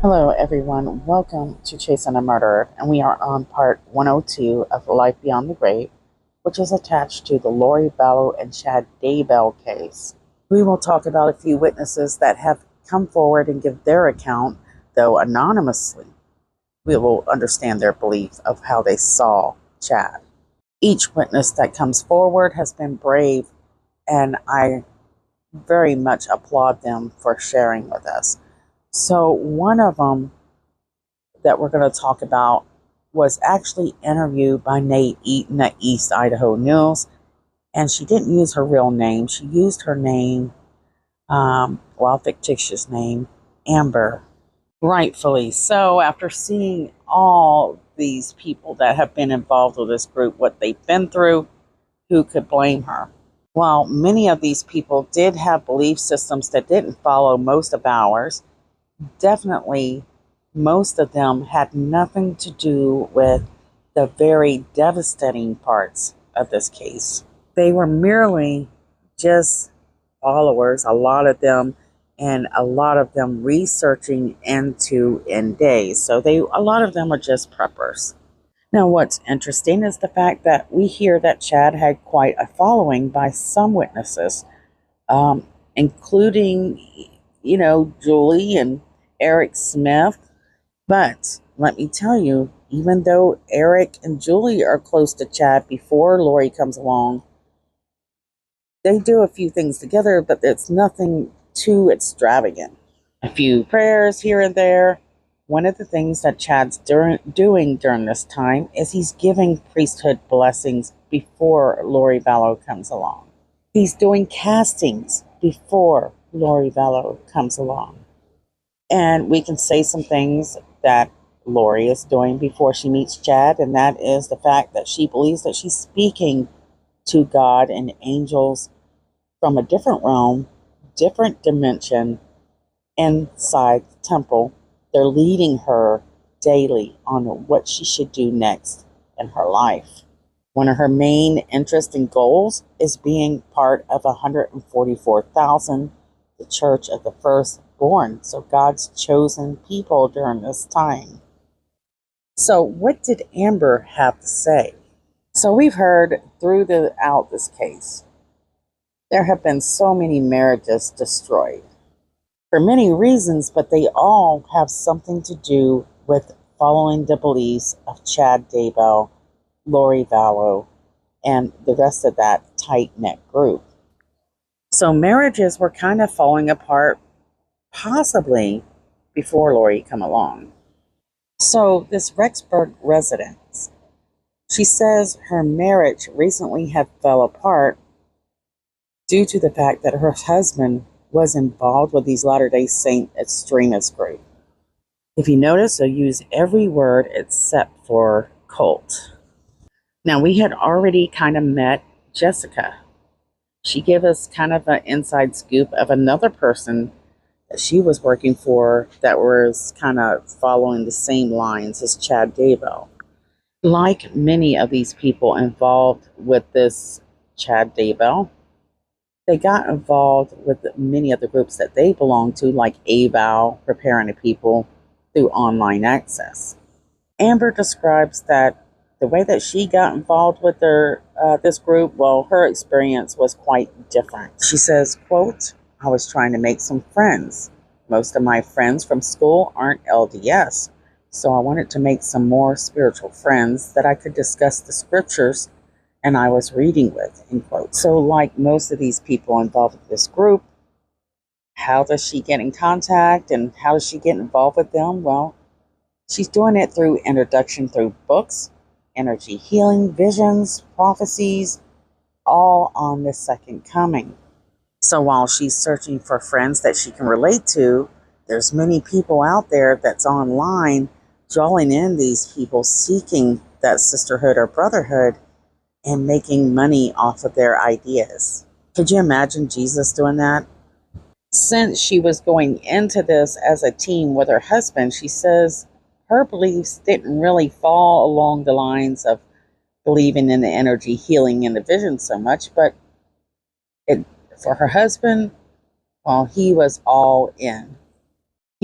Hello, everyone. Welcome to Chasing a Murderer, and we are on part 102 of Life Beyond the Grave, which is attached to the Lori Vallow and Chad Daybell case. We will talk about a few witnesses that have come forward and give their account, though anonymously. We will understand their belief of how they saw Chad. Each witness that comes forward has been brave, and I very much applaud them for sharing with us. So one of them that we're going to talk about was actually interviewed by Nate Eaton at East Idaho News, and she didn't use her real name. She used her name, fictitious name, Amber. Rightfully so, after seeing all these people that have been involved with this group, what they've been through, who could blame her? While many of these people did have belief systems that didn't follow most of ours, definitely most of them had nothing to do with the very devastating parts of this case. They were merely just followers, a lot of them, and a lot of them researching into days. So a lot of them are just preppers. Now, what's interesting is the fact that we hear that Chad had quite a following by some witnesses, including, Julie and Eric Smith. But let me tell you, even though Eric and Julie are close to Chad before Lori comes along, they do a few things together, but it's nothing too extravagant. A few prayers here and there. One of the things that Chad's doing during this time is he's giving priesthood blessings before Lori Vallow comes along. He's doing castings before Lori Vallow comes along. And we can say some things that Lori is doing before she meets Chad, and that is the fact that she believes that she's speaking to God and angels from a different realm, different dimension inside the temple. They're leading her daily on what she should do next in her life. One of her main interests and goals is being part of 144,000, the Church of the Firstborn, so God's chosen people during this time. So what did Amber have to say? So we've heard throughout this case, there have been so many marriages destroyed for many reasons, but they all have something to do with following the beliefs of Chad Daybell, Lori Vallow, and the rest of that tight-knit group. So marriages were kind of falling apart, possibly before Lori come along. So this Rexburg resident, she says her marriage recently had fell apart due to the fact that her husband was involved with these Latter-day Saint extremist group. If you notice, I use every word except for cult. Now, we had already kind of met Jessica. She gave us kind of an inside scoop of another person that she was working for that was kind of following the same lines as Chad Daybell. Like many of these people involved with this Chad Daybell, they got involved with many of the groups that they belonged to, like AVOW, Preparing the People, through online access. Amber describes that the way that she got involved with this group, well, her experience was quite different. She says, quote, I was trying to make some friends. Most of my friends from school aren't LDS, so I wanted to make some more spiritual friends that I could discuss the scriptures and I was reading with, end quote. So like most of these people involved with this group, how does she get in contact and how does she get involved with them? Well, she's doing it through introduction through books, energy healing, visions, prophecies, all on the second coming. So while she's searching for friends that she can relate to, there's many people out there that's online drawing in these people seeking that sisterhood or brotherhood and making money off of their ideas. Could you imagine Jesus doing that? Since she was going into this as a team with her husband, she says her beliefs didn't really fall along the lines of believing in the energy healing and the vision so much, but for her husband, well, he was all in.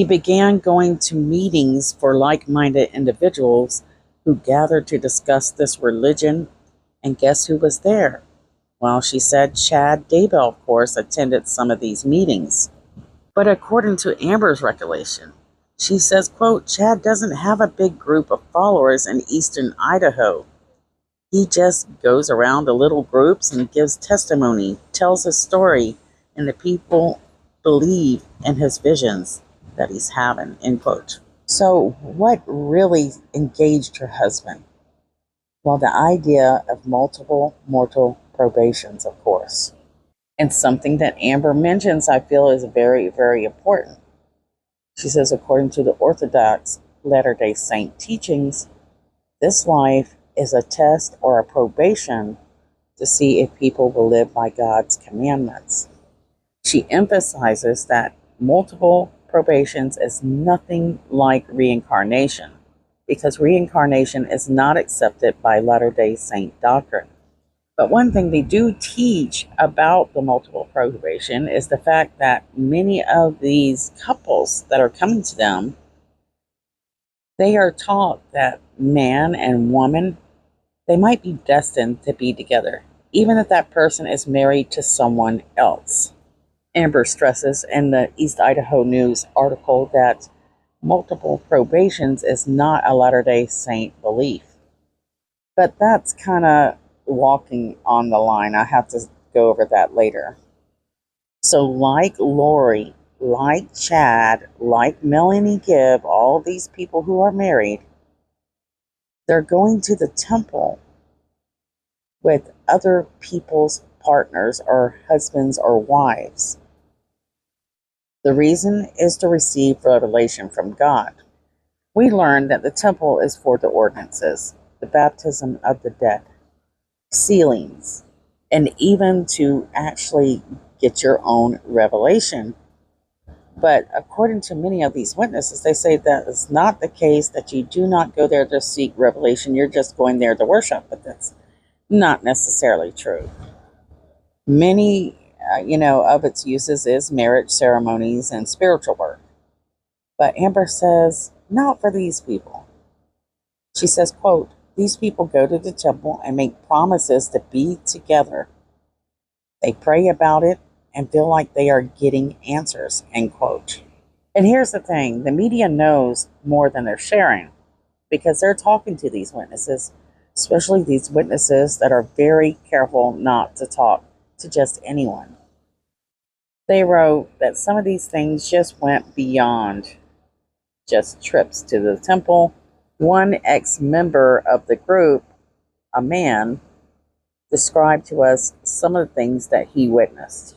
He began going to meetings for like-minded individuals who gathered to discuss this religion, and guess who was there? Well, she said Chad Daybell, of course, attended some of these meetings. But according to Amber's recollection, she says, quote, Chad doesn't have a big group of followers in eastern Idaho. He just goes around to little groups and gives testimony, tells his story, and the people believe in his visions that he's having, end quote. So what really engaged her husband? Well, the idea of multiple mortal probations, of course. And something that Amber mentions, I feel, is very, very important. She says, according to the Orthodox Latter-day Saint teachings, this life is a test or a probation to see if people will live by God's commandments. She emphasizes that multiple probations is nothing like reincarnation, because reincarnation is not accepted by Latter-day Saint doctrine. But one thing they do teach about the multiple probation is the fact that many of these couples that are coming to them, they are taught that man and woman, they might be destined to be together, even if that person is married to someone else. Amber stresses in the East Idaho News article that multiple probations is not a Latter-day Saint belief. But that's kind of walking on the line. I have to go over that later. So like Lori, like Chad, like Melanie Gibb, all these people who are married, they're going to the temple with other people's partners or husbands or wives. The reason is to receive revelation from God. We learned that the temple is for the ordinances, the baptism of the dead, sealings, and even to actually get your own revelation. But according to many of these witnesses, they say that is not the case, that you do not go there to seek revelation, you're just going there to worship, but that's not necessarily true. Many, of its uses is marriage ceremonies and spiritual work. But Amber says, not for these people. She says, quote, these people go to the temple and make promises to be together. They pray about it and feel like they are getting answers, end quote. And here's the thing, the media knows more than they're sharing, because they're talking to these witnesses, especially these witnesses that are very careful not to talk to just anyone. They wrote that some of these things just went beyond just trips to the temple. One ex-member of the group, a man, described to us some of the things that he witnessed.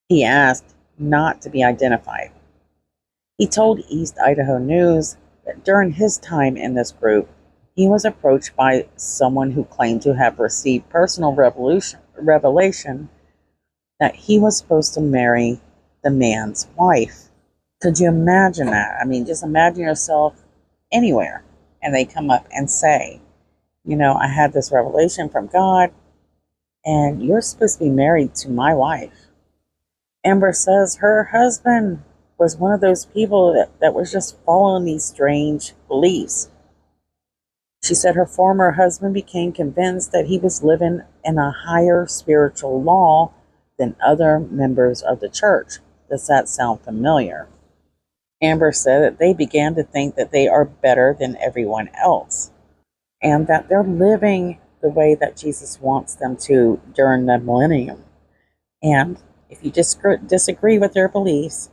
He asked not to be identified. He told East Idaho News that during his time in this group, he was approached by someone who claimed to have received personal revelation that he was supposed to marry the man's wife. Could you imagine that? I mean, just imagine yourself anywhere, and they come up and say, I had this revelation from God, and you're supposed to be married to my wife. Amber says her husband was one of those people that was just following these strange beliefs. She said her former husband became convinced that he was living in a higher spiritual law than other members of the church. Does that sound familiar? Amber said that they began to think that they are better than everyone else, and that they're living the way that Jesus wants them to during the millennium. And if you disagree with their beliefs,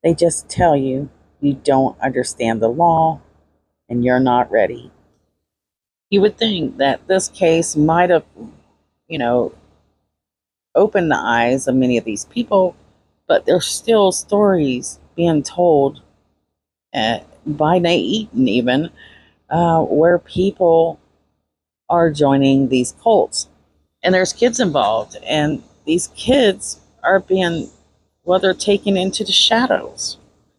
they just tell you you don't understand the law and you're not ready. You would think that this case might have, opened the eyes of many of these people, but there's still stories being told by Nate Eaton even, where people are joining these cults. And there's kids involved, and these kids are they're taken into the shadows.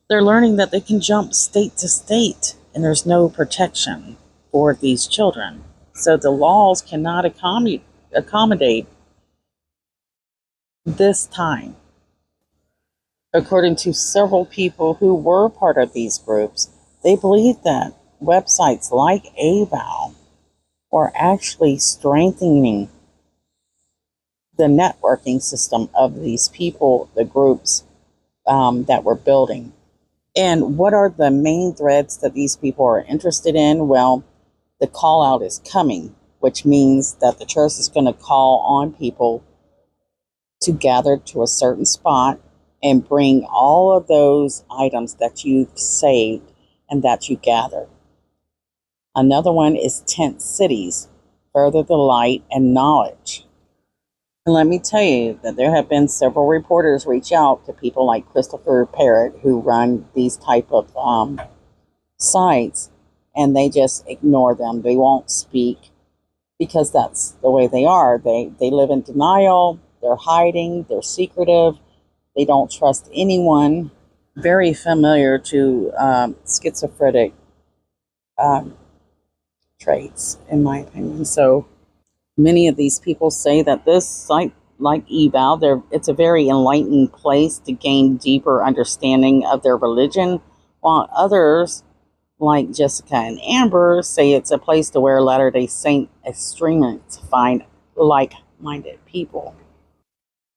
They're learning that they can jump state to state, and there's no protection for these children. So the laws cannot accommodate this time. According to several people who were part of these groups, they believe that websites like AVOW are actually strengthening the networking system of these people, the groups that we're building. And what are the main threads that these people are interested in? Well, the call out is coming, which means that the church is going to call on people to gather to a certain spot and bring all of those items that you've saved and that you gathered. Another one is tent cities, further the light and knowledge. And let me tell you that there have been several reporters reach out to people like Christopher Parrott who run these type of sites, and they just ignore them. They won't speak because that's the way they are. They live in denial. They're hiding. They're secretive. They don't trust anyone. Very familiar to schizophrenic traits, in my opinion. So many of these people say that this site, like eval, it's a very enlightening place to gain deeper understanding of their religion, while others, like Jessica and Amber, say it's a place to where Latter-day Saint extremists find like-minded people.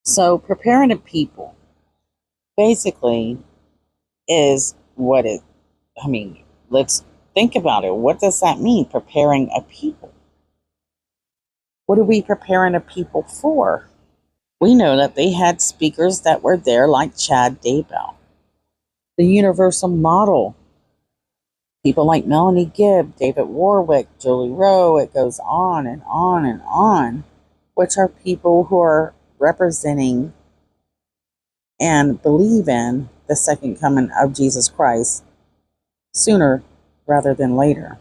So preparing a people basically is what it, I mean, let's think about it. What does that mean, preparing a people? What are we preparing a people for? We know that they had speakers that were there like Chad Daybell, the Universal Model, people like Melanie Gibb, David Warwick, Julie Rowe, it goes on and on and on, which are people who are representing and believe in the second coming of Jesus Christ sooner rather than later.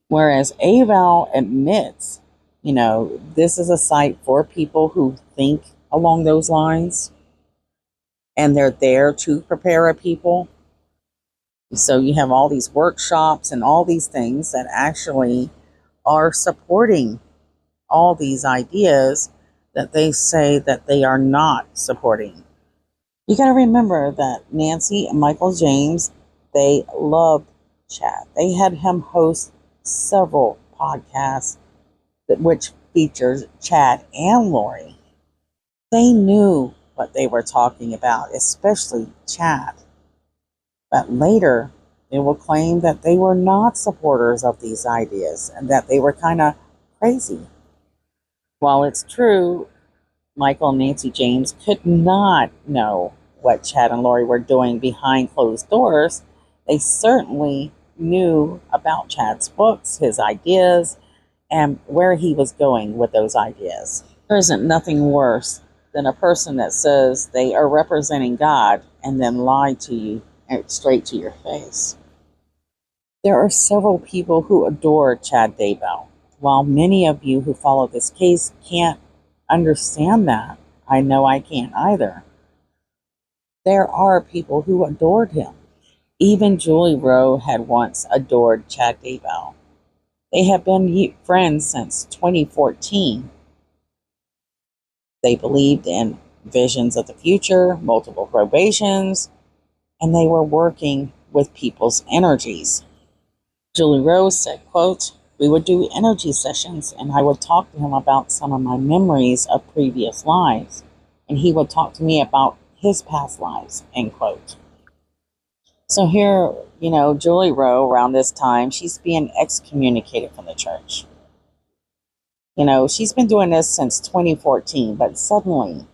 Whereas AVAL admits, this is a site for people who think along those lines, and they're there to prepare a people. So you have all these workshops and all these things that actually are supporting all these ideas that they say that they are not supporting. You got to remember that Nancy and Michael James, they loved Chad. They had him host several podcasts which features Chad and Lori. They knew what they were talking about, especially Chad. But later, they will claim that they were not supporters of these ideas and that they were kind of crazy. While it's true, Michael and Nancy James could not know what Chad and Lori were doing behind closed doors, they certainly knew about Chad's books, his ideas, and where he was going with those ideas. There isn't nothing worse than a person that says they are representing God and then lie to you straight to your face. There are several people who adore Chad Daybell. While many of you who follow this case can't understand that, I know I can't either. There are people who adored him. Even Julie Rowe had once adored Chad Daybell. They have been friends since 2014. They believed in visions of the future, multiple probations, and they were working with people's energies. Julie Rowe said, quote, "We would do energy sessions and I would talk to him about some of my memories of previous lives, and he would talk to me about his past lives," end quote. So here, Julie Rowe, around this time, she's being excommunicated from the church. She's been doing this since 2014, but suddenly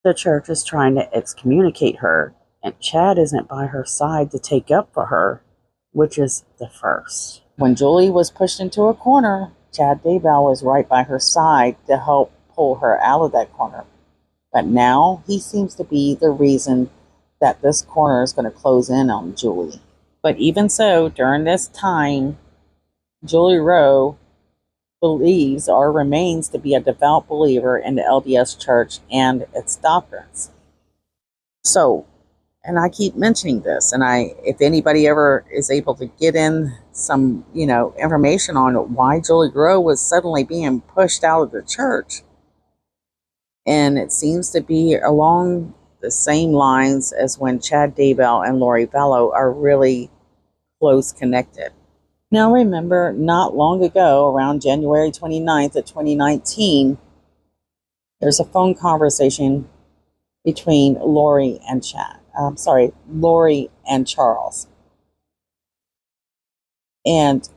the church is trying to excommunicate her, and Chad isn't by her side to take up for her, which is the first. When Julie was pushed into a corner, Chad Daybell was right by her side to help pull her out of that corner. But now he seems to be the reason that this corner is going to close in on Julie. But even so, during this time, Julie Rowe believes or remains to be a devout believer in the LDS Church and its doctrines. So, and I keep mentioning this, and if anybody ever is able to get in some, information on why Julie Rowe was suddenly being pushed out of the church, and it seems to be along the same lines as when Chad Daybell and Lori Vallow are really close connected. Now remember, not long ago, around January 29th of 2019, there's a phone conversation between Lori and Lori and Charles. And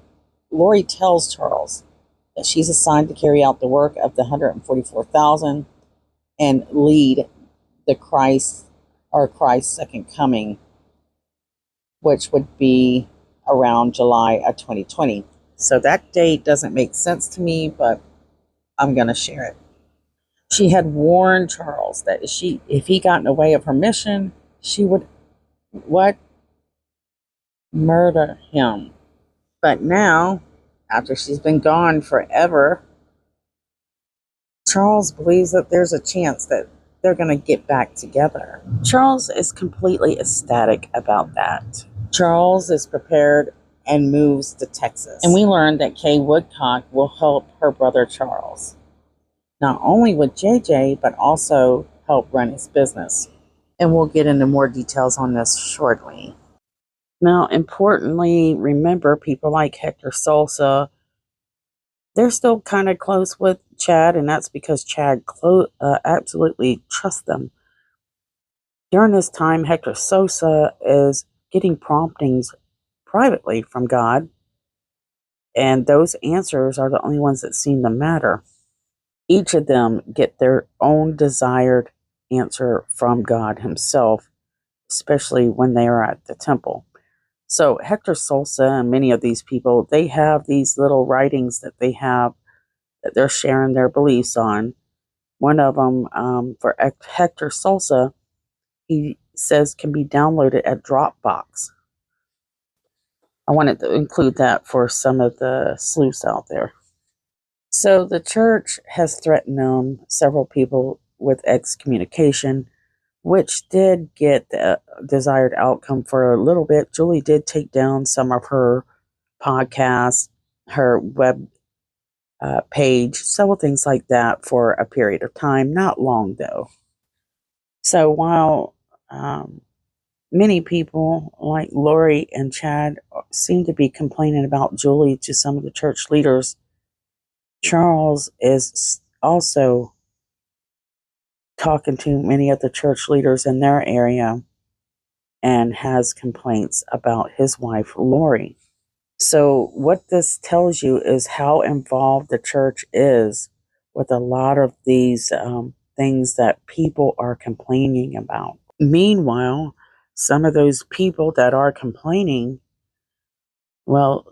Lori tells Charles that she's assigned to carry out the work of the 144,000 and lead the Christ's second coming, which would be around July of 2020. So that date doesn't make sense to me, but I'm going to share it. She had warned Charles that if he got in the way of her mission, she would murder him. But now, after she's been gone forever, Charles believes that there's a chance that they're going to get back together. Charles is completely ecstatic about that. Charles is prepared and moves to Texas. And we learned that Kay Woodcock will help her brother Charles, not only with JJ, but also help run his business. And we'll get into more details on this shortly. Now, importantly, remember people like Hector Salsa, they're still kind of close with Chad, and that's because Chad absolutely trusts them. During this time, Hector Sosa is getting promptings privately from God, and those answers are the only ones that seem to matter. Each of them get their own desired answer from God himself, especially when they are at the temple. So Hector Salsa and many of these people, they have these little writings that they have that they're sharing their beliefs on. One of them, for Hector Salsa, he says can be downloaded at Dropbox. I wanted to include that for some of the sleuths out there. So the church has threatened them, several people, with excommunication, which did get the desired outcome for a little bit. Julie did take down some of her podcasts, her web page, several things like that for a period of time. Not long, though. So while many people like Lori and Chad seem to be complaining about Julie to some of the church leaders, Charles is also talking to many of the church leaders in their area and has complaints about his wife, Lori. So what this tells you is how involved the church is with a lot of these things that people are complaining about. Meanwhile, some of those people that are complaining, well,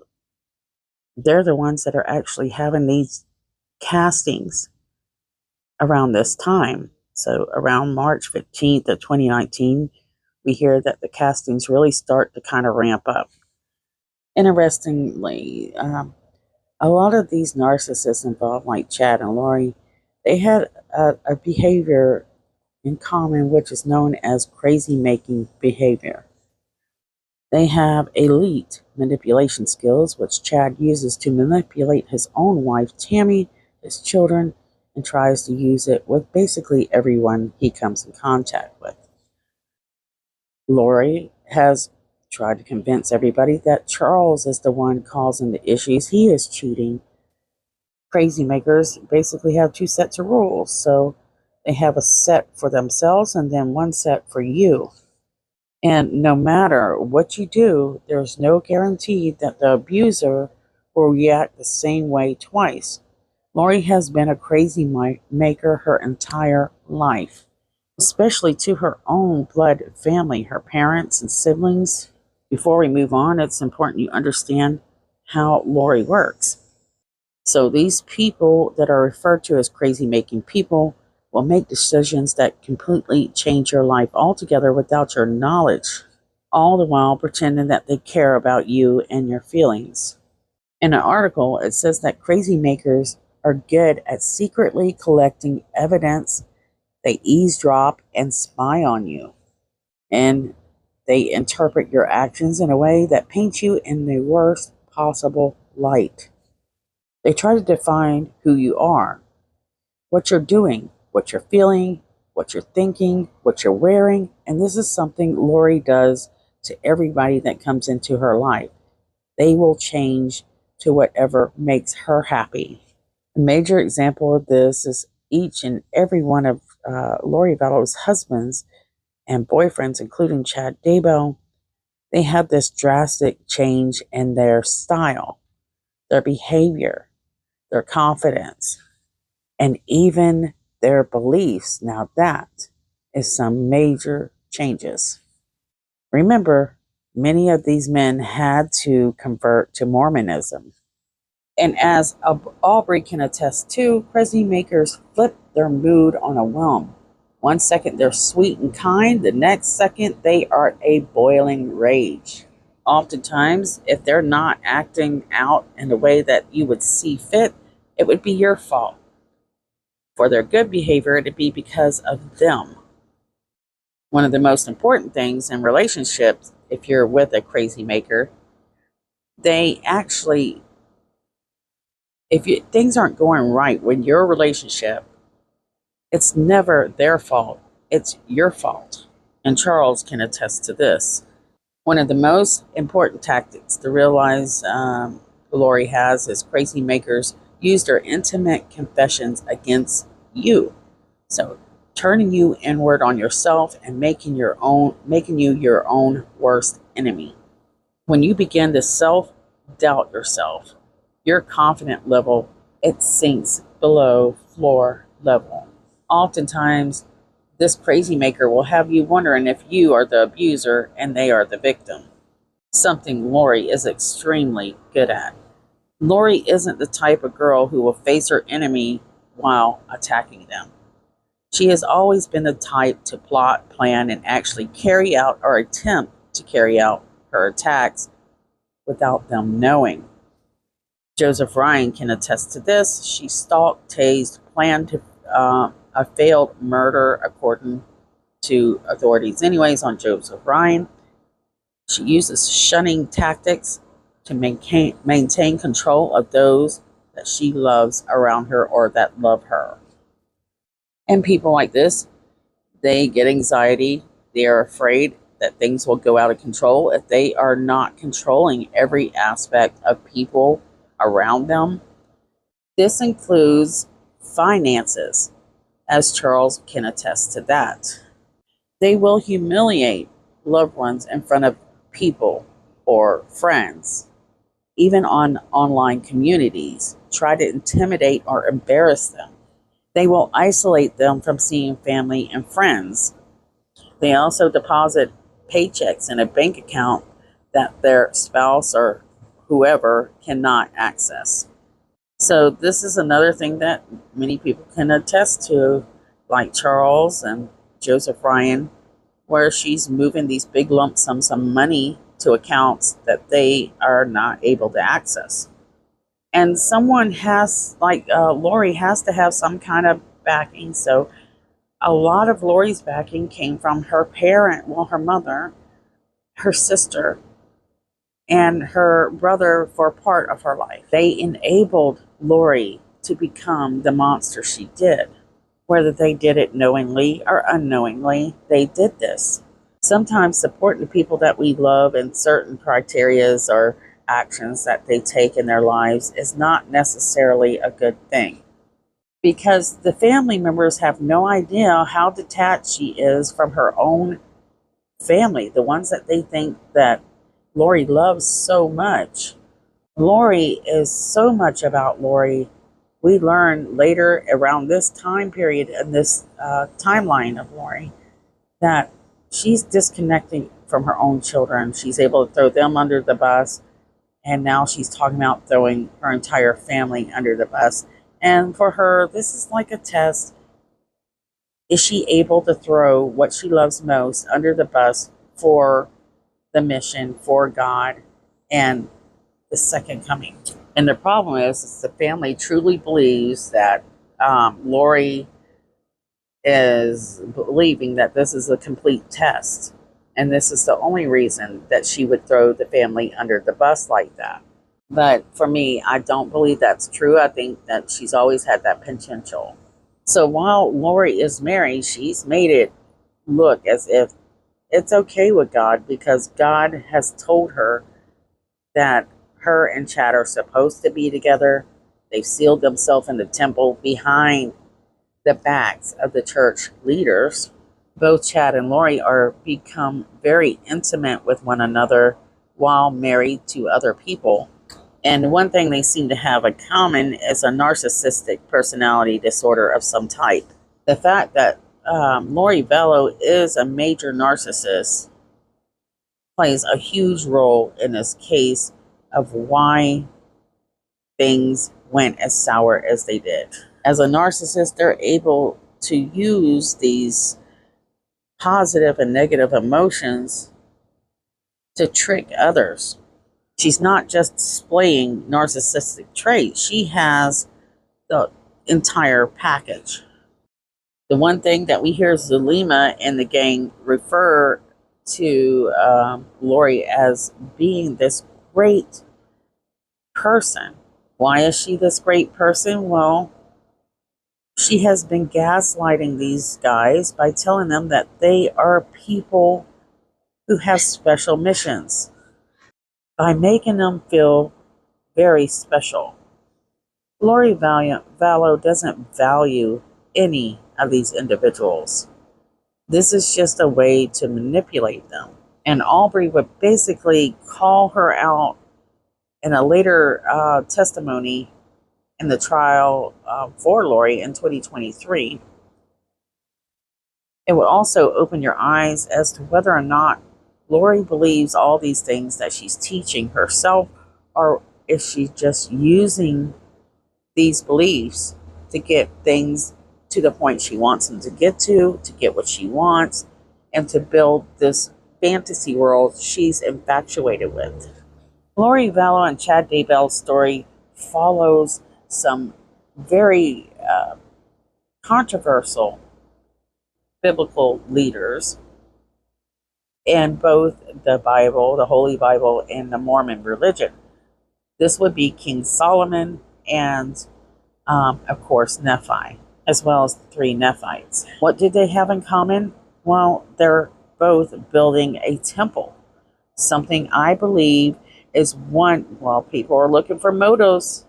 they're the ones that are actually having these castings around this time. So around March 15th of 2019, we hear that the castings really start to kind of ramp up. Interestingly, a lot of these narcissists involved, like Chad and Lori, they had a behavior in common, which is known as crazy-making behavior. They have elite manipulation skills, which Chad uses to manipulate his own wife, Tammy, his children, and tries to use it with basically everyone he comes in contact with. Lori has tried to convince everybody that Charles is the one causing the issues. He is cheating. CrazyMakers basically have two sets of rules. So they have a set for themselves and then one set for you. And no matter what you do, there's no guarantee that the abuser will react the same way twice. Lori has been a crazy maker her entire life, especially to her own blood family, her parents and siblings. Before we move on, it's important you understand how Lori works. So these people that are referred to as crazy-making people will make decisions that completely change your life altogether without your knowledge, all the while pretending that they care about you and your feelings. In an article, it says that crazy-makers are good at secretly collecting evidence. They eavesdrop and spy on you, and they interpret your actions in a way that paints you in the worst possible light. They try to define who you are, what you're doing, what you're feeling, what you're thinking, what you're wearing. And this is something Lori does to everybody that comes into her life. They will change to whatever makes her happy. A major example of this is each and every one of Lori Vallow's husbands and boyfriends, including Chad Daybell. They have this drastic change in their style, their behavior, their confidence, and even their beliefs. Now, that is some major changes. Remember, many of these men had to convert to Mormonism. And as Aubrey can attest to, CrazyMakers flip their mood on a whim. One second they're sweet and kind, the next second they are a boiling rage. Oftentimes, if they're not acting out in the way that you would see fit, it would be your fault. For their good behavior, it'd be because of them. One of the most important things in relationships, if you're with a crazy maker, they actually, things aren't going right with your relationship, it's never their fault, it's your fault. And Charles can attest to this. One of the most important tactics to realize Lori has is crazy makers use their intimate confessions against you. So turning you inward on yourself and making you your own worst enemy. When you begin to self-doubt yourself, your confidence level, it sinks below floor level. Oftentimes, this crazy maker will have you wondering if you are the abuser and they are the victim. Something Lori is extremely good at. Lori isn't the type of girl who will face her enemy while attacking them. She has always been the type to plot, plan, and actually carry out or attempt to carry out her attacks without them knowing. Joseph Ryan can attest to this. She stalked, tased, planned to a failed murder, according to authorities anyways, on Joseph Ryan. She uses shunning tactics to maintain control of those that she loves around her or that love her. And people like this, they get anxiety. They are afraid that things will go out of control if they are not controlling every aspect of people around them. This includes finances, as Charles can attest to that. They will humiliate loved ones in front of people or friends, even on online communities, try to intimidate or embarrass them. They will isolate them from seeing family and friends. They also deposit paychecks in a bank account that their spouse or whoever cannot access. So this is another thing that many people can attest to, like Charles and Joseph Ryan, where she's moving these big lump sums of money to accounts that they are not able to access. And someone has, like Lori, has to have some kind of backing. So a lot of Lori's backing came from her her mother, her sister, and her brother for part of her life. They enabled Lori to become the monster she did. Whether they did it knowingly or unknowingly, they did this. Sometimes supporting the people that we love in certain criterias or actions that they take in their lives is not necessarily a good thing, because the family members have no idea how detached she is from her own family, the ones that they think that Lori loves so much. Lori is so much about Lori. We learn later around this time period and this timeline of Lori that she's disconnecting from her own children. She's able to throw them under the bus, and now she's talking about throwing her entire family under the bus. And for her, this is like a test. Is she able to throw what she loves most under the bus for the mission, for God, and the second coming? And the problem is the family truly believes that Lori is believing that this is a complete test. And this is the only reason that she would throw the family under the bus like that. But for me, I don't believe that's true. I think that she's always had that potential. So while Lori is married, she's made it look as if it's okay with God because God has told her that her and Chad are supposed to be together. They've sealed themselves in the temple behind the backs of the church leaders. Both Chad and Lori are become very intimate with one another while married to other people. And one thing they seem to have in common is a narcissistic personality disorder of some type. The fact that Lori Vallow is a major narcissist plays a huge role in this case of why things went as sour as they did. As a narcissist, they're able to use these positive and negative emotions to trick others. She's not just displaying narcissistic traits, she has the entire package. The one thing that we hear Zulema and the gang refer to Lori as being this great person. Why is she this great person? Well, she has been gaslighting these guys by telling them that they are people who have special missions, by making them feel very special. Lori Vallow doesn't value any of these individuals. This is just a way to manipulate them. And Aubrey would basically call her out in a later testimony in the trial for Lori in 2023. It will also open your eyes as to whether or not Lori believes all these things that she's teaching herself, or is she just using these beliefs to get things to the point she wants them to get what she wants, and to build this fantasy world she's infatuated with. Lori Vallow and Chad Daybell's story follows some very controversial biblical leaders in both the Bible, the Holy Bible, and the Mormon religion. This would be King Solomon and, of course, Nephi, as well as the three Nephites. What did they have in common? Well, they're both building a temple. Something I believe is one, well, people are looking for motives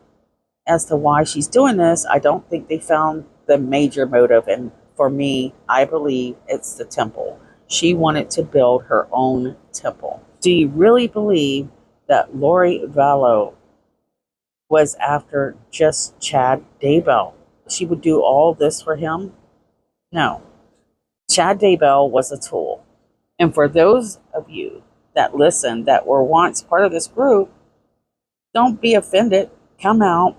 as to why she's doing this. I don't think they found the major motive. And for me, I believe it's the temple. She wanted to build her own temple. Do you really believe that Lori Vallow was after just Chad Daybell? She would do all this for him? No. Chad Daybell was a tool. And for those of you that listen that were once part of this group, don't be offended. Come out,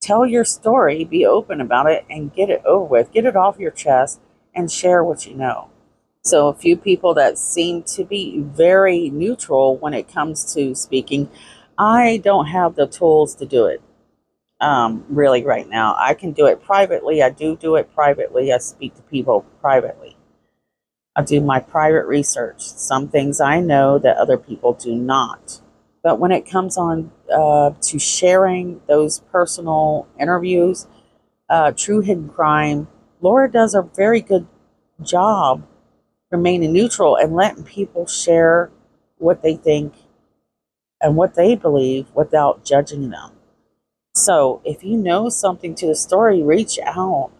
tell your story, be open about it, and get it over with. Get it off your chest and share what you know. So a few people that seem to be very neutral when it comes to speaking, I don't have the tools to do it really right now. I can do it privately. I do it privately. I speak to people privately. I do my private research. Some things I know that other people do not. But when it comes on to sharing those personal interviews, True Hidden Crime, Laura does a very good job remaining neutral and letting people share what they think and what they believe without judging them. So if you know something to the story, reach out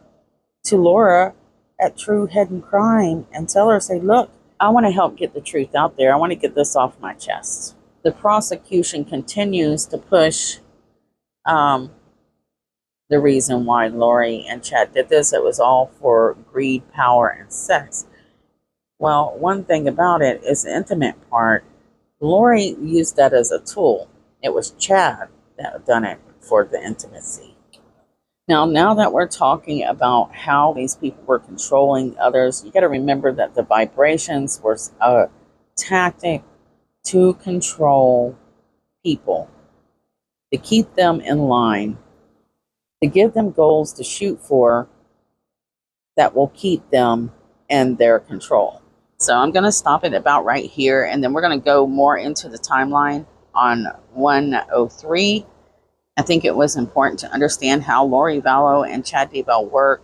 to Laura at True Hidden Crime and tell her, say, look, I want to help get the truth out there. I want to get this off my chest. The prosecution continues to push the reason why Lori and Chad did this. It was all for greed, power, and sex. Well, one thing about it is the intimate part. Lori used that as a tool. It was Chad that had done it for the intimacy. Now that we're talking about how these people were controlling others, you got to remember that the vibrations were a tactic to control people, to keep them in line, to give them goals to shoot for that will keep them in their control. So I'm going to stop it about right here, and then we're going to go more into the timeline on 103. I think it was important to understand how Lori Vallow and Chad Daybell work,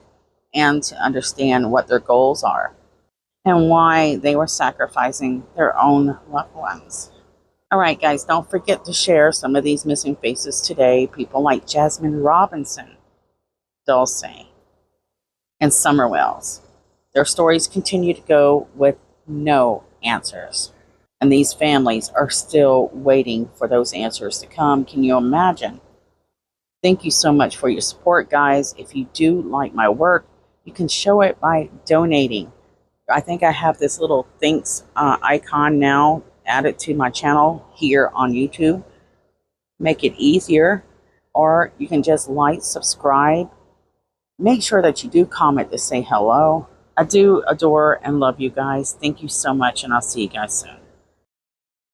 and to understand what their goals are and why they were sacrificing their own loved ones. All right, guys, don't forget to share some of these missing faces today. People like Jasmine Robinson, Dulce, and Summer Wells. Their stories continue to go with no answers. And these families are still waiting for those answers to come. Can you imagine? Thank you so much for your support, guys. If you do like my work, you can show it by donating. I think I have this little thanks icon now added to my channel here on YouTube. Make it easier. Or you can just like, subscribe. Make sure that you do comment to say hello. I do adore and love you guys. Thank you so much, and I'll see you guys soon.